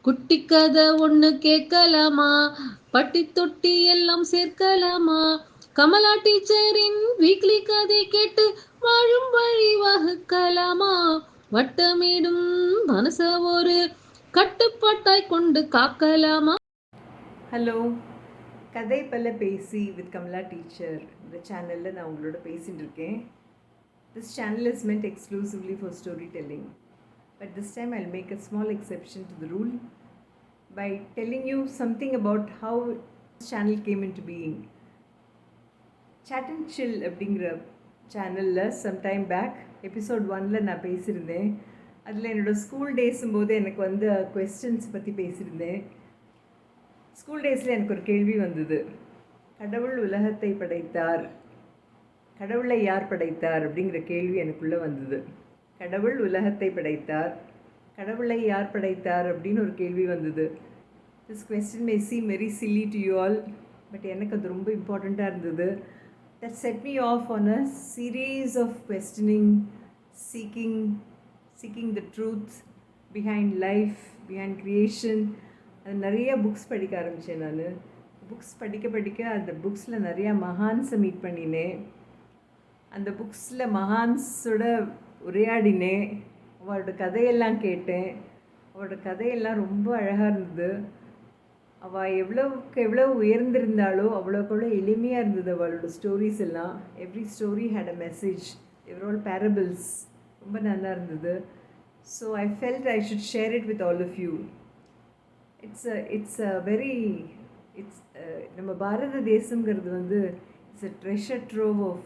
குட்டி கதை ஒண்ணு கேட்கலாமா? பட்டி தொட்டி எல்லாம் சேர்க்கலாமா? கமலா டீச்சரின் வீக்லி கதை கேட்டு வாழும் வழி வகுக்கலாமா? வட்டமிடும் மனச ஒரு கட்டுப்பாட்டாய் கொண்டு காக்கலாமா? ஹலோ, கதை பல பேசி வித் கமலா டீச்சர் இந்த சேனலில் நான் உங்களோட பேசிகிட்டு இருக்கேன். This channel is meant exclusively for story telling. But this time I make a small exception to the rule by telling you something about how this channel came in to being. Chat and chill அப்படிங்கிற சேனலில் sometime back episode 1 நான் பேசியிருந்தேன். அதில் என்னோடய school டேஸும்போது எனக்கு வந்து questions பற்றி பேசியிருந்தேன். ஸ்கூல் டேஸில் எனக்கு ஒரு கேள்வி வந்தது. கடவுள் உலகத்தை படைத்தார், கடவுளை யார் படைத்தார் அப்படிங்கிற கேள்வி எனக்குள்ளே வந்தது. கடவுள் உலகத்தை படைத்தார், கடவுளை யார் படைத்தார் அப்படின்னு ஒரு கேள்வி வந்தது. This question may seem very silly to you all, but எனக்கு அது ரொம்ப இம்பார்ட்டண்ட்டாக இருந்தது. That set me off on a series of questioning, seeking the truth behind life, behind creation. அது நிறைய புக்ஸ் படிக்க ஆரம்பித்தேன். நான் புக்ஸ் படிக்க அந்த புக்ஸில் நிறையா மகான்ஸை மீட் பண்ணினேன். அந்த புக்ஸில் மகான்ஸோட உரையாடினேன். அவளோட கதையெல்லாம் கேட்டேன். அவளோட கதையெல்லாம் ரொம்ப அழகாக இருந்தது. அவள் எவ்வளோக்கு எவ்வளோ உயர்ந்திருந்தாலோ அவ்வளோக்கு எளிமையாக இருந்தது அவளோட ஸ்டோரிஸ் எல்லாம். Every story had a message. எவ்ரோல் பேரபிள்ஸ் ரொம்ப நல்லா இருந்தது. So I felt I should share it with all of you. நம்ம பாரத தேசங்கிறது வந்து it's a treasure trove of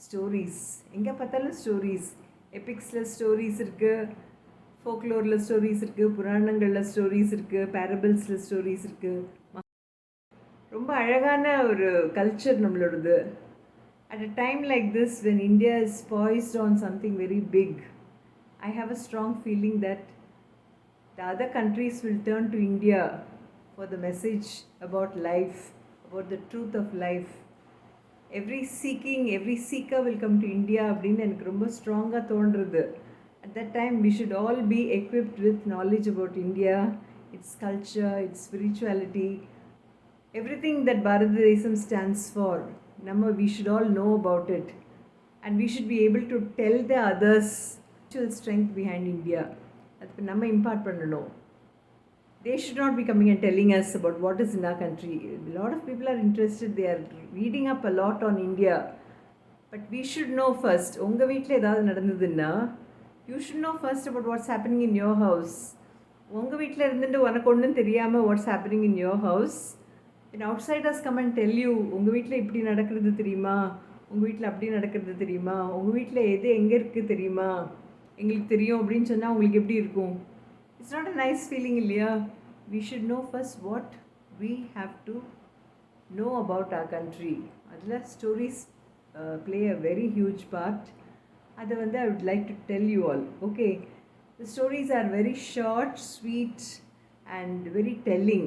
stories. எங்கே பார்த்தாலும் ஸ்டோரிஸ். எபிக்ஸில் ஸ்டோரிஸ் இருக்குது, ஃபோக்லோரில் ஸ்டோரிஸ் இருக்குது, புராணங்களில் ஸ்டோரிஸ் இருக்குது, பேரபிள்ஸில் ஸ்டோரிஸ் இருக்குது. ரொம்ப அழகான ஒரு கல்ச்சர் நம்மளோடது. At a time like this, when India is poised on something very big, I have a strong feeling that the other countries will turn to India for the message about life, about the truth of life. Every seeker will come to India அப்படின்னு எனக்கு ரொம்ப ஸ்ட்ராங்காக தோன்றுறது. At that time we should all be equipped with knowledge about India, its culture, its spirituality, everything that Bharata Desam stands for. We should all know about it, and we should be able to tell the others spiritual strength behind India. அதுக்கு நம்ம impart பண்ணணும். They should not be coming and telling us about what is in our country. A lot of people are interested. They are reading up a lot on India. But we should know first. உங்கள் வீட்டில் ஏதாவது நடந்ததுன்னா you should know first about what's happening in your house. உங்கள் வீட்டில் இருந்துட்டு உனக்கு ஒன்றும் தெரியாமல் what's happening in your house. And outsiders come and tell you, உங்கள் வீட்டில் இப்படி நடக்கிறது தெரியுமா, உங்கள் வீட்டில் அப்படி நடக்கிறது தெரியுமா, உங்கள் வீட்டில் எது எங்கே இருக்குது தெரியுமா, எங்களுக்கு தெரியும் அப்படின்னு சொன்னால் உங்களுக்கு எப்படி இருக்கும்? It's not a nice feeling இல்லையா? We should know first what we have to know about our country. அதில் stories play a very huge part. அதை வந்து I would like to tell you all. Okay, the stories are very short, sweet and very telling,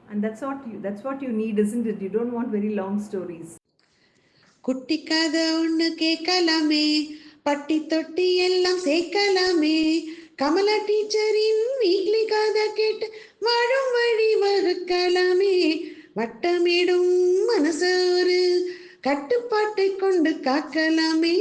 and that's what you need, isn't it? You don't want very long stories. குட்டி கதை ஒண்ணு கேட்கலாமே, பட்டி தொட்டி எல்லாம் சேர்க்கலாமே, Kamala டீச்சரின் weekly கதை கேட்டு வாழும் வழி வகுக்கலாமே, வட்டமிடும் மனசு ஒரு கட்டுப்பாட்டை கொண்டு காக்கலாமே.